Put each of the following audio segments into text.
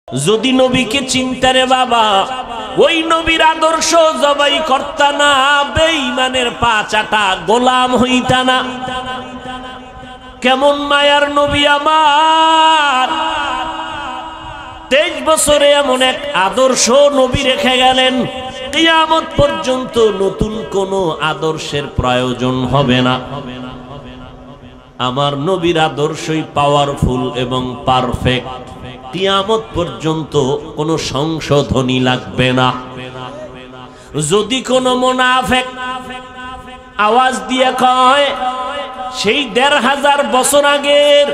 যদি নবীকে চিন্তারে বাবা ওই নবীর আদর্শ জবাই করতা না, বেঈমানের পা চাটা গোলাম হইতা না। কেমন মায়ার নবী আমার, 23 বছরে এমন এক আদর্শ নবী রেখে গেলেন, কিয়ামত পর্যন্ত নতুন কোন আদর্শের প্রয়োজন হবে না। আমার নবীর আদর্শই পাওয়ারফুল এবং পারফেক্ট, কিয়ামত পর্যন্ত কোনো সংশোধনী লাগবে না। যদি কোনো মুনাফিক আওয়াজ দিয়ে কয় সেই 1500 বছর আগের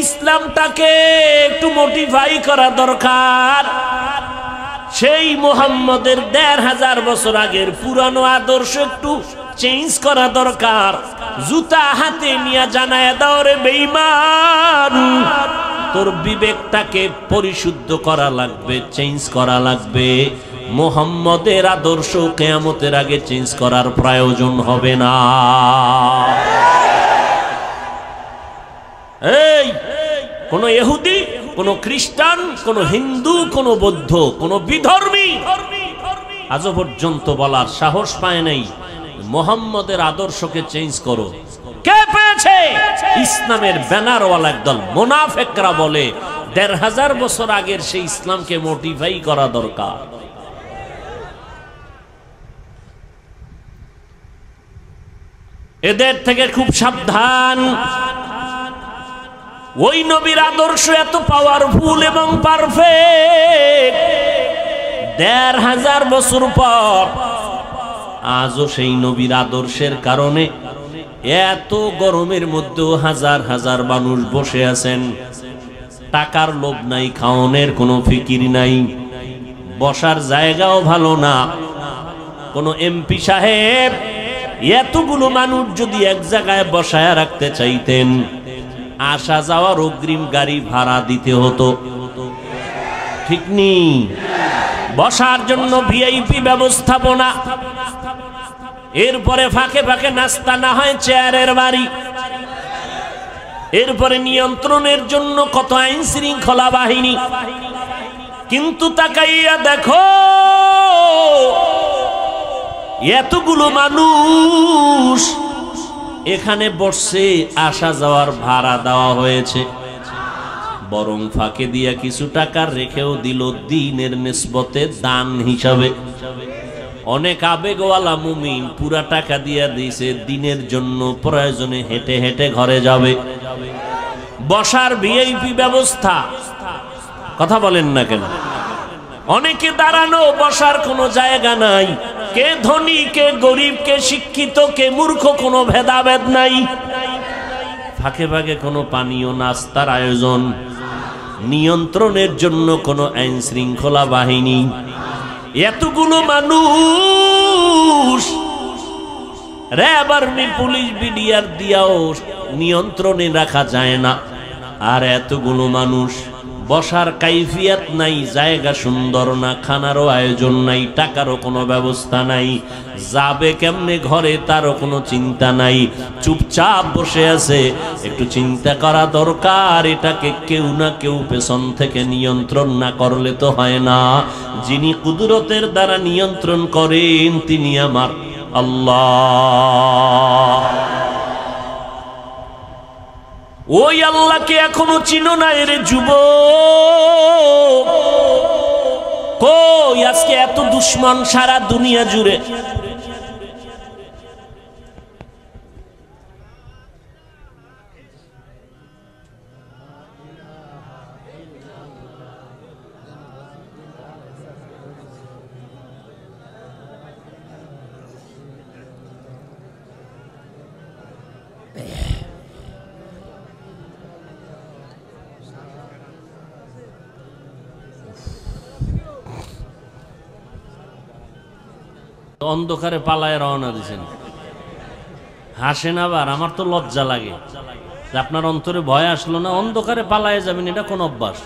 ইসলামটাকে একটু মডিফাই করা দরকার, সেই মুহাম্মদের 1500 বছর আগের পুরানো আদর্শ একটু চেঞ্জ করা দরকার, জুতা হাতে নিয়ে জানায় দাও রে বেঈমান, তোর বিবেকটাকে পরিশুদ্ধ করা লাগবে, চেঞ্জ করা লাগবে। মুহাম্মদের আদর্শ কিয়ামতের আগে চেঞ্জ করার প্রয়োজন হবে না। এই কোন ইহুদি, কোন খ্রিস্টান, কোন হিন্দু, কোন বৌদ্ধ, কোন বিধর্মী আজও পর্যন্ত বলার সাহস পায় নাই মুহাম্মদের আদর্শকে চেঞ্জ করো। কে পেয়েছে? ইসলামের ব্যানারওয়ালা একদল মুনাফিকরা বলে 1500 বছর আগের সেই ইসলামকে মডিফাই করা দরকার। এদের থেকে খুব সাবধান। ওই নবীর আদর্শ এত পাওয়ারফুল এবং পারফেক্ট, 1500 বছর পর আজও সেই নবীর আদর্শের কারণে এত গরমের মধ্যেও হাজার হাজার মানুষ বসে আছেন। টাকার লোভ নাই, খাওয়ানোর কোনো ফিকির নাই, বসার জায়গাও ভালো না। কোন এমপি সাহেব এতগুলো মানুষ যদি এক জায়গায় বসায় রাখতে চাইতেন, আসা যাওয়ার অগ্রিম গাড়ি ভাড়া দিতে হতো, ঠিক নেই? বসার জন্য ভিআইপি ব্যবস্থাপনা, এরপরে ফাঁকে ফাঁকে নাস্তা, না হয় চেয়ারের বাড়ি, এরপরে নিয়ন্ত্রণের জন্য কত আইন শৃঙ্খলা বাহিনী। কিন্তু তাকাইয়া দেখো এতগুলো মানুষ এখানে বসছে, আসা যাওয়ার ভাড়া দেওয়া হয়েছে, বরং ফাঁকে দিয়া কিছু টাকা রেখেও দিল দিনের নিসবতে দান হিসাবে। অনেক আবেগওয়ালা মুমিন পুরা টাকা দিয়া দিয়েছে দিনের জন্য, প্রয়োজনে হেঁটে হেঁটে ঘরে যাবে। বসার ভিআইপি ব্যবস্থা, কথা বলেন না কেন? অনেকে দাঁড়ানো, বসার কোনো জায়গা নাই। কে ধনী, কে গরিব, কে শিক্ষিত, কে মূর্খ, কোনো ভেদাভেদ নাই। ফাঁকে ফাঁকে কোনো পানীয় নাস্তার আয়োজন, নিয়ন্ত্রণের জন্য কোনো আইন শৃঙ্খলা বাহিনী। এতগুলো মানুষ র‍্যাব, আর্মি, পুলিশ, বিডিআর দিয়াও নিয়ন্ত্রণে রাখা যায় না। আর এতগুলো মানুষ, বসার কাইফিয়াত নাই, জায়গা সুন্দর না, খানারও আয়োজন নাই, টাকারও কোনো ব্যবস্থা নাই, যাবে কেমনে ঘরে তারও কোনো চিন্তা নাই, চুপচাপ বসে আছে। একটু চিন্তা করা দরকার, এটাকে কেউ না কেউ পেছন থেকে নিয়ন্ত্রণ না করলে তো হয় না। যিনি কুদরতের দ্বারা নিয়ন্ত্রণ করেন তিনি আমার আল্লাহ। ওই আল্লাহকে এখনো চিনো না রে যুবক? কই আজকে এত দুশ্মন সারা দুনিয়া জুড়ে? অন্ধকারে পালায় রওনা দিয়েছেন, হাসেন আবার। আমার তো লজ্জা লাগে যে আপনার অন্তরে ভয় আসলো না, অন্ধকারে পালায় যাবেন, এটা কোন অভ্যাস?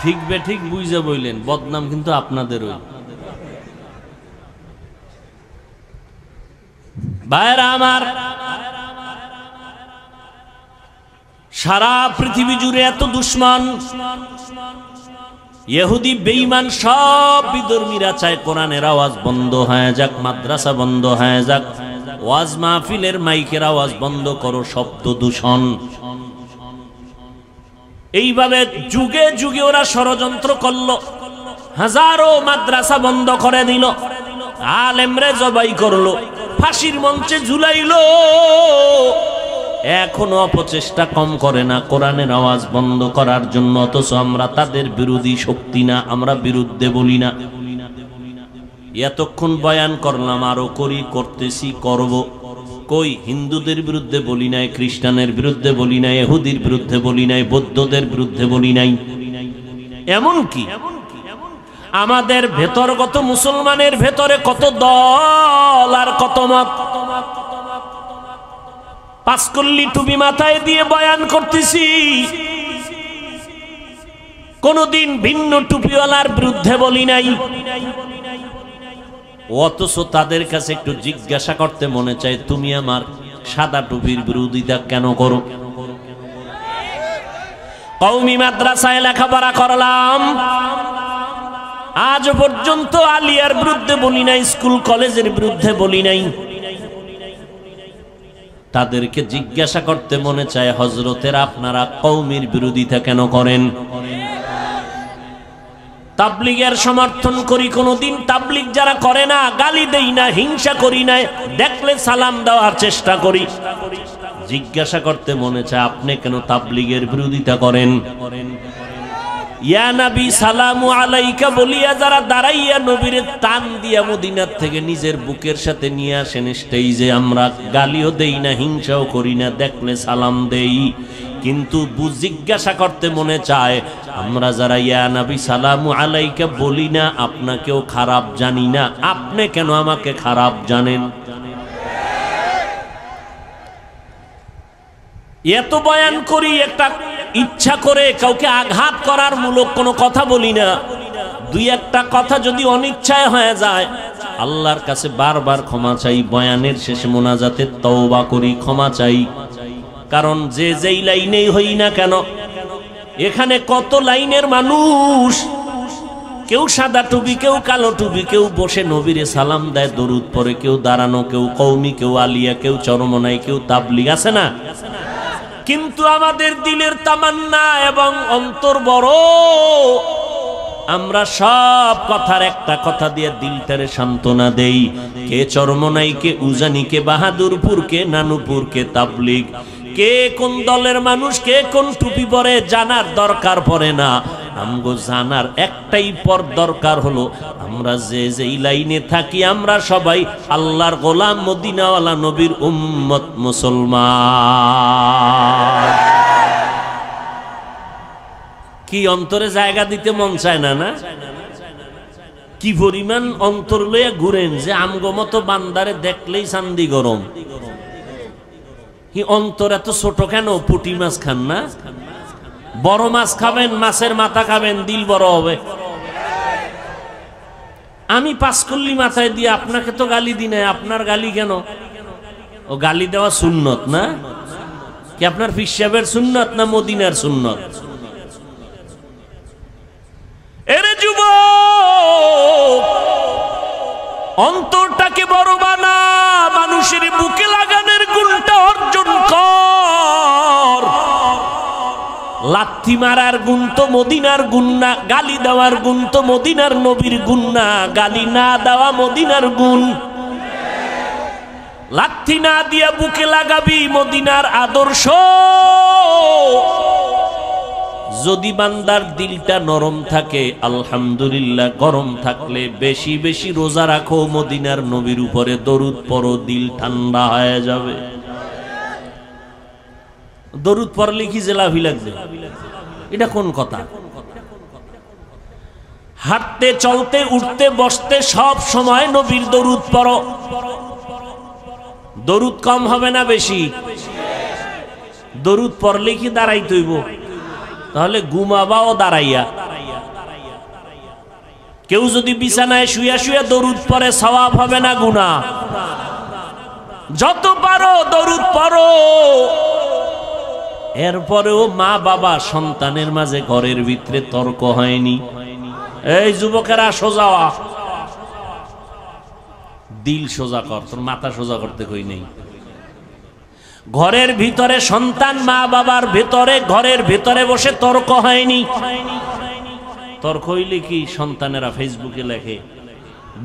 ঠিক বে ঠিক বুঝে বইলেন, বদনাম কিন্তু আপনাদেরই। ভাইরা আমার, সারা পৃথিবী জুড়ে এত দুশ্মন, ইহুদি বেঈমান সব বিধর্মীরা চায় কোরআনের আওয়াজ বন্ধ হয়ে যাক, মাদ্রাসা বন্ধ হয়ে যাক, ওয়াজ মাহফিলের মাইকের আওয়াজ বন্ধ করো, শব্দ দূষণ। এইভাবে যুগে যুগে ওরা ষড়যন্ত্র করলো, হাজারো মাদ্রাসা বন্ধ করে দিল, আলেমরে জবাই করলো, ফাঁসির মঞ্চে ঝুলাইলো। এখনো অপচেষ্টা কম করে না কোরআনের আওয়াজ বন্ধ করার জন্য, অথচ আমরা তাদের বিরোধী শক্তি না, আমরা বিরুদ্ধে বলি না। এতক্ষণ বয়ান করলাম, আরো করি, করতেছি, করব। কই হিন্দুদের বিরুদ্ধে বলি নাই, খ্রিস্টানের বিরুদ্ধে বলি নাই, ইহুদির বিরুদ্ধে বলি নাই, বৌদ্ধদের বিরুদ্ধে বলি নাই। এমন কি আমাদের ভেতরগত মুসলমানের ভেতরে কত দল আর কত মত। পাঁচকল্লি টুপি মাথায় দিয়ে বয়ান করতেছি, কোনদিন ভিন্ন টুপিওয়ালার বিরুদ্ধে বলি নাই। অথচ তাদের কাছে একটু জিজ্ঞাসা করতে মনে চায়, তুমি আমার সাদা টুপির বিরোধিতা কেন করো? কওমি মাদ্রাসায় লেখাপড়া করলাম, আজ পর্যন্ত আলিয়ার বিরুদ্ধে বলি নাই, স্কুল কলেজের বিরুদ্ধে বলি নাই। তাদেরকে জিজ্ঞাসা করতে মনে চায়, হযরতের আপনারা কওমির বিরোধিতা কেন করেন? তাবলীগের সমর্থন করি, কোনদিন তাবলীগ যারা করে না গালি দেই না, হিংসা করি না, দেখলে সালাম দেওয়ার চেষ্টা করি। জিজ্ঞাসা করতে মনে চায়, আপনি কেন তাবলীগের বিরোধিতা করেন? ইয়া নবী সালামু আলাইকা বলিয়া যারা দাঁড়াইয়া নবীর টান দিয়া মদিনার থেকে নিজের বুকের সাথে নিয়ে আসেন স্টেজে, আমরা গালিও দেই না, হিংসাও করি না, দেখলে সালাম দেই। কিন্তু জিজ্ঞাসা করতে মনে চায়, আমরা যারা ইয়া নবী সালামু আলাইকা বলি না, আপনাকেও খারাপ জানি না, আপনি কেন আমাকে খারাপ জানেন? এত বয়ান করি, একটা ইচ্ছা করে কাউকে আঘাত করার মূলক কোনো কথা বলি না। দুই একটা কথা যদি অনিচ্ছায় হয়ে যায়, আল্লাহর কাছে বারবার ক্ষমা চাই, বয়ানের শেষে মোনাজাতে তওবা করি, ক্ষমা চাই। কারণ যে যেই লাইনেই হই না কেন, এখানে কত লাইনের মানুষ, কেউ সাদা টুপি, কেউ কালো টুপি, কেউ বসে নবীরে সালাম দেয়, দরুদ পড়ে, কেউ দাঁড়ানো, কেউ কওমি, কেউ আলিয়া, কেউ চরমনাই, কেউ তাবলীগ, আছে না? কিন্তু আমাদের দিলের তামান্না এবং অন্তর বড়, আমরা সব কথার একটা কথা দিয়ে দিলটারে সান্ত্বনা দেই। কে চরমনাই, কে উজানি, কে বাহাদুরপুর, কে নানুপুর, কে তাবলীগ, কে কোন দলের মানুষ, কে কোন টুপি পরে জানার দরকার পড়ে না। আমগো জানার একটাই পর দরকার হলো, আমরা যে যেই লাইনে থাকি, আমরা সবাই আল্লাহর গোলাম, মদিনাওয়ালা নবীর উম্মত, মুসলমান। কি অন্তরে জায়গা দিতে মন চায় না? না কি পরিমাণ অন্তর লইয়া ঘুরেন যে আমগো মতো বান্দারে দেখলেই শান্তি গরম। কি অন্তর এত ছোট কেন? পুঁটি মাছ খান না? বড় মাছ খাবেন, মাছের মাথা খাবেন, দিল বড় হবে। আমি পাঁচকল্লি মাথায় দিয়ে আপনাকে তো গালি দিই না, আপনার গালি কেন? ও গালি দেওয়া সুন্নত না? কি আপনার পীর সাহেবের সুন্নত না মদিনার সুন্নত? এরে যুবক, অন্তরটাকে বড় বানা, মানুষের বুকে লাগানোর গুণটা অর্জন কর। লাথি মারার গুণ তো মদিনার গুণ না, গালি দেওয়ার গুণ তো মদিনার নবীর গুণ না, গালি না দেওয়া মদিনার গুণ। লাথি না দিয়া বুকে লাগাবি মদিনার আদর্শ। যদি বান্দার দিলটা নরম থাকে, আলহামদুলিল্লাহ, গরম থাকলে বেশি বেশি রোজা রাখো, মদিনার নবীর উপরে দরুদ পড়ো, দিল ঠান্ডা হয়ে যাবে। দরুদ পড়লে কি জেলাভি লাগবে? এটা কোন কথা? হাঁটতে, চলতে, উঠতে, বসতে সব সময় নবীর দরুদ পড়ো। দরুদ কম হবে না বেশি? দরুদ পড়লে কি দাঁড়াইতে হইব? তাহলে ঘুমাবাও দাঁড়াইয়া। কেউ যদি বিছানায় শুয়া শুয়া দরুদ পড়ে, সওয়াব হবে না গুনাহ? যত পারো দরুদ পড়ো। এরপরেও মা বাবা সন্তানের মাঝে ঘরের ভিতরে তর্ক হয়নি। এই যুবকেরা সোজা হ, দিল সোজা কর, তোর মাথা সোজা করতে কই নেই। ঘরের ভিতরে সন্তান মা বাবার ভিতরে ঘরের ভিতরে বসে তর্ক হয়নি। তর্ক হইলে কি সন্তানেরা ফেসবুকে লেখে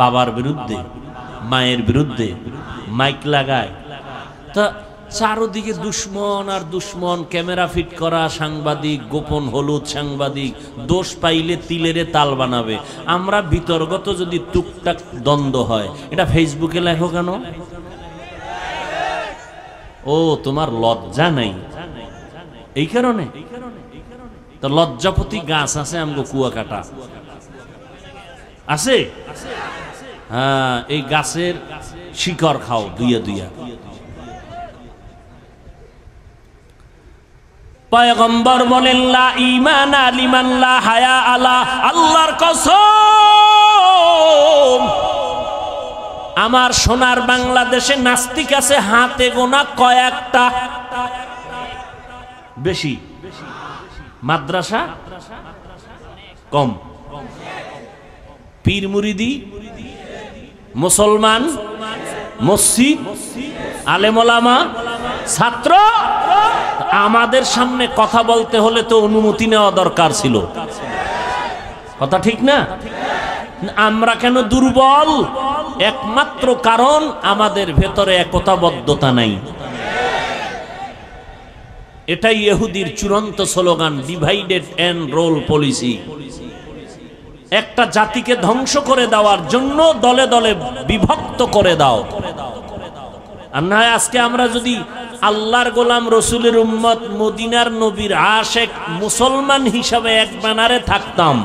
বাবার বিরুদ্ধে মায়ের বিরুদ্ধে, মাইক লাগায়। তা চারদিকে দুশ্মন আর দুশ্মন, ক্যামেরা ফিট করা সাংবাদিক, গোপন হলুদ সাংবাদিক, দোষ পাইলে তিলেরে তাল বানাবে। আমরা বিতর্কত যদি টুকটাক দ্বন্দ্ব হয়, এটা ফেসবুকে লেখো কেন? ও তোমার লজ্জা নাই, এই কারণে। তো লজ্জাপতি গাছ আছে আমগো কুয়াকাটা আছে, হ্যাঁ, এই গাছের শিকড় খাও দুইয়া দুইয়া। পয়গম্বর বলেন লা ঈমানা লিমান লা হায়া আলা, আল্লাহর কসম আমার সোনার বাংলাদেশে নাস্তিক আছে হাতে গোনা কয়েকটা, বেশি মাদ্রাসা কম, পীর মুরিদি মুসলমান, মসজিদ, আলেম ওলামা, ছাত্র। আমাদের সামনে কথা বলতে হলে তো অনুমতি নেওয়া দরকার ছিল, কথা ঠিক না? আমরা কেন দুর্বল? একমাত্র কারণ আমাদের ভেতরে একতাবদ্ধতা নাই। এটাই ইহুদির চূড়ান্ত slogan, divided and rule policy. একটা জাতিকে ধ্বংস করে দেওয়ার জন্য দলে দলে বিভক্ত করে দাও। আর না আজকে আমরা যদি আল্লাহর গোলাম, রসুলের উম্মত, মদিনার নবীর আশেক মুসলমান হিসাবে এক ব্যানারে থাকতাম,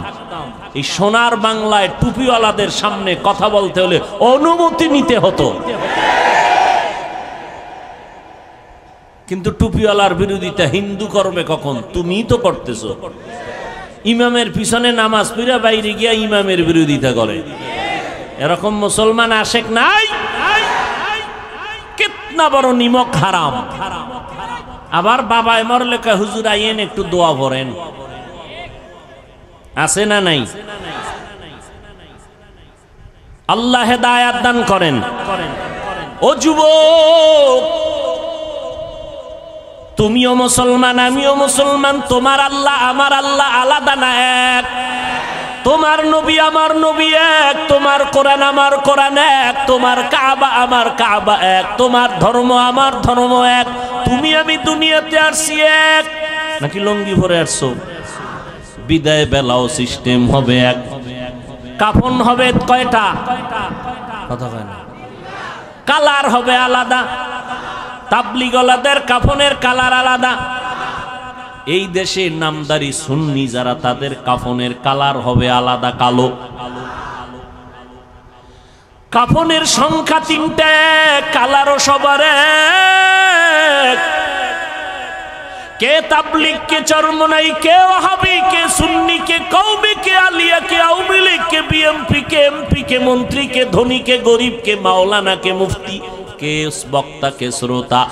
এই সোনার বাংলায় টুপিওয়ালাদের সামনে কথা বলতে হলে অনুমতি নিতে হতো। কিন্তু টুপিওয়ালার বিরোধিতা হিন্দু করবে কখন? তুমিই তো করতেছো। ইমামের পিছনে নামাজ পড়া বাইরে গিয়া ইমামের বিরোধিতা করে, এরকম মুসলমান আশেক নাই? কিতনা বড় নিমক হারাম। আবার বাবায় মরলে কয় হুজুর আইয়েন একটু দোয়া করেন, আছে না নাই? আল্লাহ হেদায়েত দান করেন। ও যুবক, তুমিও মুসলমান আমিও মুসলমান, তোমার আল্লাহ আমার আল্লাহ আলাদা না এক, তোমার নবী আমার নবী এক, তোমার কোরআন আমার কোরআন এক, তোমার কাবা আমার কাবা এক, তোমার ধর্ম আমার ধর্ম এক। তুমি আমি দুনিয়াতে আসছি এক, নাকি লঙ্গি ভরে আসছো? বিদায় বেলাও সিস্টেম হবে এক, কাফন হবে কয়টা? কথা কয় না, কালার হবে আলাদা, তাবলিগলাদের কাফনের কালার আলাদা। এই দেশে নামদারি সুন্নি যারা, তাদের কাফনের কালার হবে আলাদা, কালো। কাফনের সংখ্যা 3টে, কালারও সবার এক। কে তাবলিগ, কে চরমনাই, কে ওয়াহাবি, কে সুন্নি, কে কওমি, কে আলিয়া, কে আওয়ামী লীগ, কে বিএমপি, কে এমপি, কে মন্ত্রী, কে ধনী, কে গরিব, কে মাওলানা, কে মুফতি, কে বক্তা, কে শ্রোতা।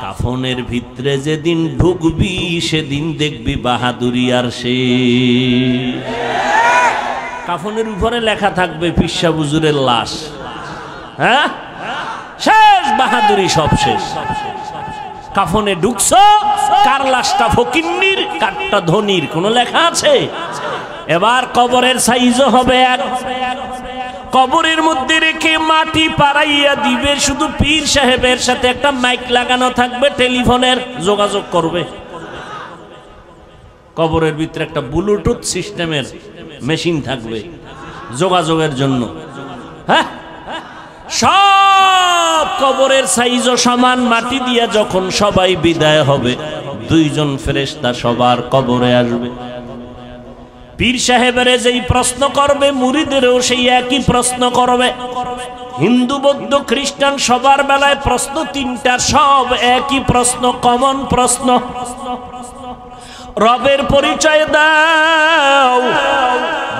কাফনের ভিতরে যেদিন ঢুকবি সেদিন দেখবি বাহাদুরি আর সে। কাফনের উপরে লেখা থাকবে পিসা হুজুরের লাশ, হ্যাঁ, শেষ বাহাদুরি, সব শেষ। কাফনে ঢুকছো, কার লাশটা ফকিন্নির, কারটা ধনির, কোন লেখা আছে? এবার কবরের সাইজও হবে এক। কবরের মধ্যে রেখে মাটি পাড়াইয়া দিবে, শুধু পীর সাহেবের সাথে একটা মাইক লাগানো থাকবে, টেলিফোনের যোগাযোগ করবে। কবরের ভিতরে একটা ব্লুটুথ সিস্টেমের মেশিন থাকবে যোগাযোগের জন্য। হ্যাঁ, সব কবরের সাইজও সমান। মাটি দিয়া যখন সবাই বিদায় হবে, 2জন ফেরেশতা সবার কবরে আসবে। পীর সাহেবের যেই প্রশ্ন করবে, মুরিদেরও সেই একই প্রশ্ন করবে। হিন্দু বৌদ্ধ খ্রিস্টান সবার বেলায় প্রশ্ন 3টা, সব একই প্রশ্ন, কমন প্রশ্ন। রবের পরিচয় দাও,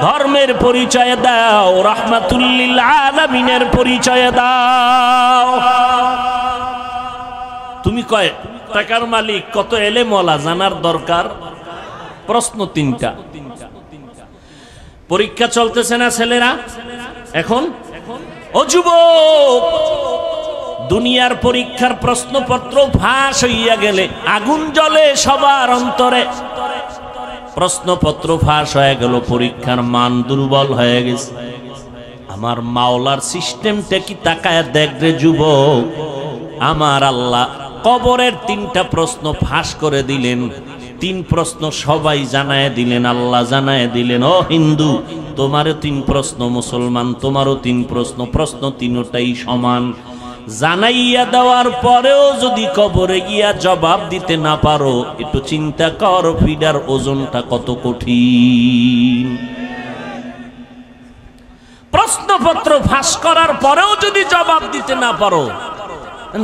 ধর্মের পরিচয় দাও, রাহমাতুল লিল আলামিনের পরিচয় দাও। তুমি টাকার মালিক, কত এলেমওয়ালা জানার দরকার। প্রশ্ন তিনটা। পরীক্ষা চলতেছে না ছেলেরা এখন? ও যুবক, দুনিয়ার পরীক্ষার প্রশ্নপত্র ফাঁস হইয়া গেলে আগুন জ্বলে সবার অন্তরে। প্রশ্নপত্র ফাঁস হয়ে গেল, পরীক্ষার মান দুর্বল হয়ে গেছে। আমার মাওলার সিস্টেমটা কি তাকায় দেখ রে যুবক। আমার আল্লাহ কবরের তিনটা প্রশ্ন ফাঁস করে দিলেন। তিন প্রশ্ন সবাই জানায় দিলেন, আল্লাহ জানায় দিলেন। ও হিন্দু, তোমারও তিন প্রশ্ন, মুসলমান তোমারও তিন প্রশ্ন, প্রশ্ন তিনটাই সমান। জানাইয়া দেওয়ার পরেও যদি কবরে গিয়া জবাব দিতে না পারো, একটু চিন্তা কর ফিডার ওজনটা কত কঠিন। প্রশ্নপত্র ফাঁস করার পরেও যদি জবাব দিতে না পারো,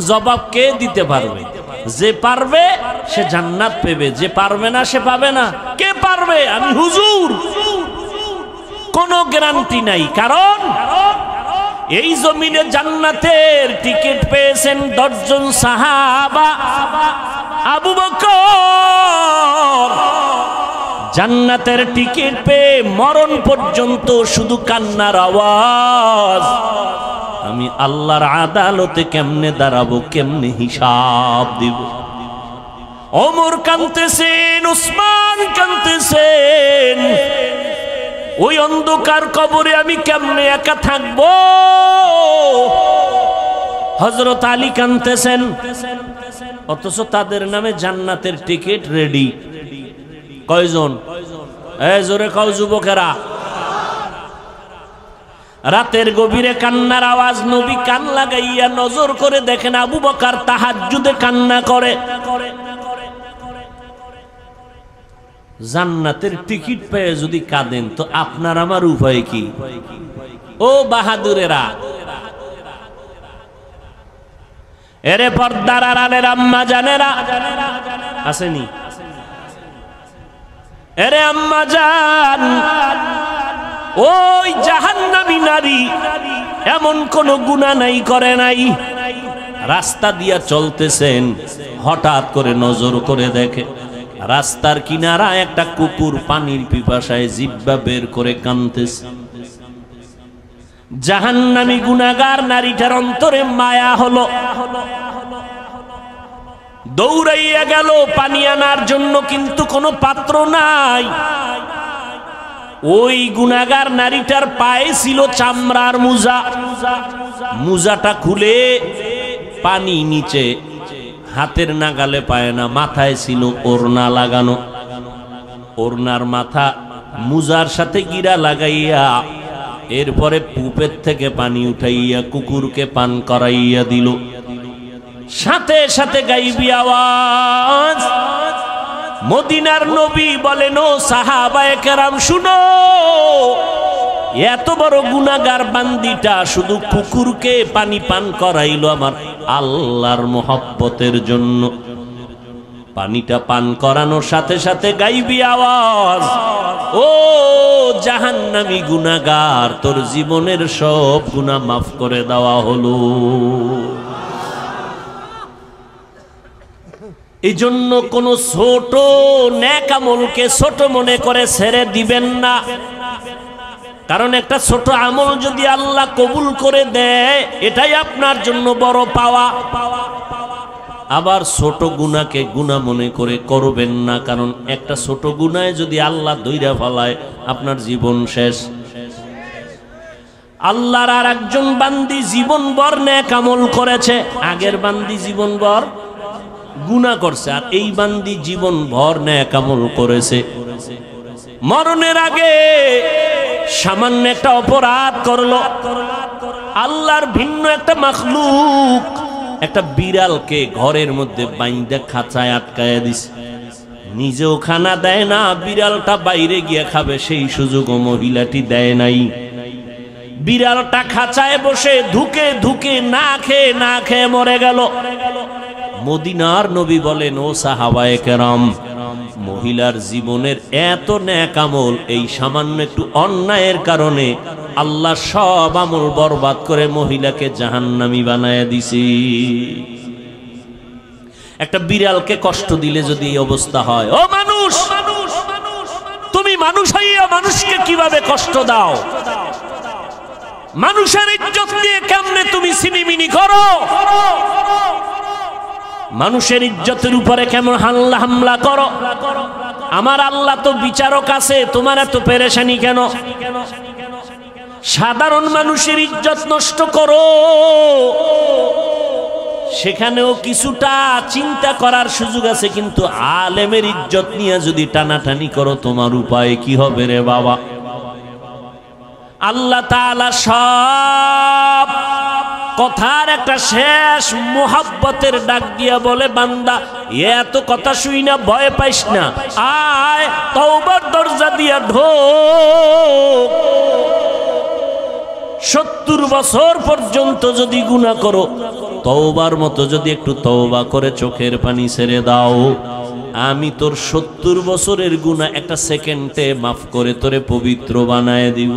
জবাব কে দিতে পারবে? যে পারবে সে জান্নাত পেবে, যে পারবে না সে পাবে না। কে পারবে? আমি হুজুর। কোনো গ্যারান্টি নাই, কারণ এই জমিনে জান্নাতের টিকিট পেয়েছেন 10 জন সাহাবা। আবু বকর জান্নাতের টিকিট পেয়ে মরণ পর্যন্ত শুধু কান্নার আওয়াজ। আমি আল্লাহর আদালতে কেমনে দাঁড়াবো, কেমনে হিসাব দিব। ওমর কাঁদতেছেন, উসমান কাঁদতেছেন। ওই অন্ধকার কবরে আমি কেমনে একা থাকবো। হযরত আলী কাঁদতেছেন, অথচ তাদের নামে জান্নাতের টিকিট রেডি। কয়জন? জোরে কও যুবকেরা। রাতের গভীরে কান্নার আওয়াজ। নবী কান লাগাইয়া নজর করে দেখেন আবু বকর তাহাজ্জুদে কান্না করে। জান্নাতের টিকিট পেয়ে যদি কাঁদেন, তো আপনার আমার উপায় কি? ও বাহাদুরেরা, এরে পর্দার আড়ালের আম্মা জানেরা আসেনি? এরে আম্মা জান, ওই জাহান্নামী নারী এমন কোন গুনাহ নাই করে নাই। রাস্তা দিয়া চলতেছেন, হঠাৎ করে নজর করে দেখে রাস্তার কিনারা একটা কুকুর পানির পিপাসায় জিহ্বা বের করে কাঁদতেছে। জাহান্নামী গুনাহগার নারীটার অন্তরে মায়া হলো, দৌড়াইয়া গেল পানি আনার জন্য, কিন্তু কোনো পাত্র নাই। ওই গুনাহগার নারীটার পায়ে ছিল চামড়ার মোজা। মোজাটা খুলে পানি নিচে হাতের নাগালে পায় না, মাথায় ছিল ওড়না লাগানো। ওড়নার মাথা মোজার সাথে গিরা লাগাইয়া এরপরে পুপের থেকে পানি উঠাইয়া কুকুরকে পান করাইয়া দিল। সাথে সাথে গাইবি আওয়াজ। মদিনার নবী বলেন, ও সাহাবায়ে কেরাম শুনো, এত বড় গুনাহগার বান্দিটা শুধু কুকুরকে পানি পান করাইলো আমার আল্লাহর মোহব্বতের জন্য। পানিটা পান করানোর সাথে সাথে গাইবি আওয়াজ, ও জাহান্নামী গুনাহগার, তোর জীবনের সব গুনাহ মাফ করে দেওয়া হলো। এই জন্য কোন ছোট নেক আমলকে ছোট মনে করে ছেড়ে দিবেন না, কারণ একটা ছোট আমল যদি আল্লাহ কবুল করে দেয়, এটাই আপনার জন্য বড় পাওয়া। আবার ছোট গুনাহকে গুনাহ মনে করে করবেন না, কারণ একটা ছোট গুনাহে যদি আল্লাহ ধইরা ফেলায়, আপনার জীবন শেষ। আল্লাহর আর একজন বান্দি জীবনভর নেক আমল করেছে, আগের বান্দি জীবনভর গুনাহ করছে, আর এই বান্দি জীবনভর নেক আমল করেছে। মরণের আগে সামান্য একটা অপরাধ করলো, আল্লাহর ভিন্ন একটা মাখলুক একটা বিড়ালকে ঘরের মধ্যে বাইন্ধা খাঁচায় আটকায়া দিছে। নিজেও খানা দেয় না, বিড়ালটা বাইরে গিয়ে খাবে সেই সুযোগও মহিলাটি দেয় নাই। বিড়ালটা খাঁচায় বসে ধুকে ধুকে না খেয়ে মরে গেল। মদিনার নবী বলেন, ও সাহাবায়ে কেরাম, মহিলার জীবনের এত নেক আমল এই সামান্য একটু অন্যায়ের কারণে আল্লাহ সব আমল বরবাদ করে মহিলাকে জাহান্নামী বানায় দিছে। একটা বিড়ালকে কষ্ট দিলে যদি এই অবস্থা হয়, ও মানুষ, তুমি মানুষ হইয়া মানুষকে কিভাবে কষ্ট দাও? মানুষের ইজ্জত নিয়ে কেমনে তুমি সিনিমিনি করো? মানুষের ইজ্জতের উপরে কেমন হামলা করো? আমার আল্লাহ তো বিচারক আছে, তোমার এত পেরেশানি কেন? সাধারণ মানুষের ইজ্জত নষ্ট করো, সেখানেও কিছুটা চিন্তা করার সুযোগ আছে, কিন্তু আলেমের ইজ্জত নিয়ে যদি টানাটানি করো, তোমার উপায় কি হবে রে বাবা? আল্লাহ তাআলা সব কথার একটা শেষ মুহাব্বতের ডাক দিয়া বলে, বান্দা এত কথা শুই না, ভয় পাইস না, আয় তওবার দরজা দিয়া ঢোক। 70 বছর পর্যন্ত যদি গুনাহ করো, তওবার মতো যদি একটু তওবা করে চোখের পানি ছেড়ে দাও, আমি তোর 70 বছরের গুনাহ একটা সেকেন্ডে মাফ করে তোরে পবিত্র বানায় দিব।